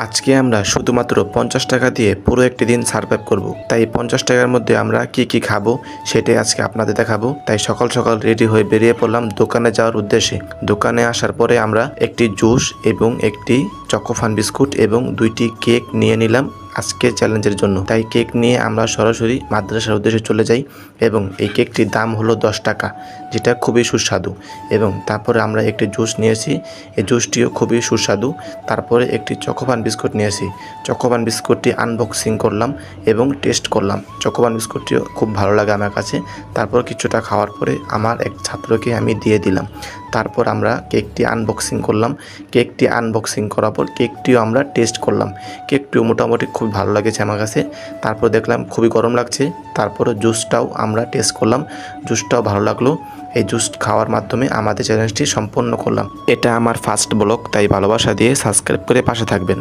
আজকে আমরা শুধুমাত্র 50 টাকা দিয়ে পুরো একটি দিন সার্ভাইভ করব। তাই 50 টাকার মধ্যে আমরা কি খাবো সেটাই আজকে আপনাদের দেখাবো। তাই সকাল সকাল রেডি হয়ে বেরিয়ে পড়লাম দোকানে যাওয়ার উদ্দেশ্যে। দোকানে আসার পরে আমরা একটি জুস এবং একটি চকোফান বিস্কুট এবং 2টি কেক নিয়ে নিলাম আজকের চ্যালেঞ্জের জন্য। তাই কেক নিয়ে আমরা সরাসরি মাদ্রাসার উদ্দেশ্যে চলে যাই এবং এই কেকটির দাম হলো 10 টাকা, যেটা খুবই সুস্বাদু। এবং তারপরে আমরা একটি জুস নিয়েছি, এই জুসটিও খুবই সুস্বাদু। তারপরে একটি চকোফান বিস্কুট নিয়েছি, চকোফান বিস্কুটটি আনবক্সিং করলাম এবং টেস্ট করলাম। চকোফান বিস্কুটটিও খুব ভালো লাগে আমার কাছে। তারপর কিছুটা খাওয়ার পরে আমার এক ছাত্রকে আমি দিয়ে দিলাম। তারপর আমরা কেকটি আনবক্সিং করলাম। কেকটি আনবক্সিং করার পর কেকটিও আমরা টেস্ট করলাম। কেকটিও মোটামুটি খুব ভালো লেগেছে আমার কাছে। তারপর দেখলাম খুবই গরম লাগছে। তারপরে জুসটাও আমরা টেস্ট করলাম, জুসটাও ভালো লাগলো। এই জুস খাওয়ার মাধ্যমে আমাদের চ্যালেঞ্জটি সম্পন্ন করলাম। এটা আমার ফার্স্ট ব্লগ, তাই ভালোবাসা দিয়ে সাবস্ক্রাইব করে পাশে থাকবেন।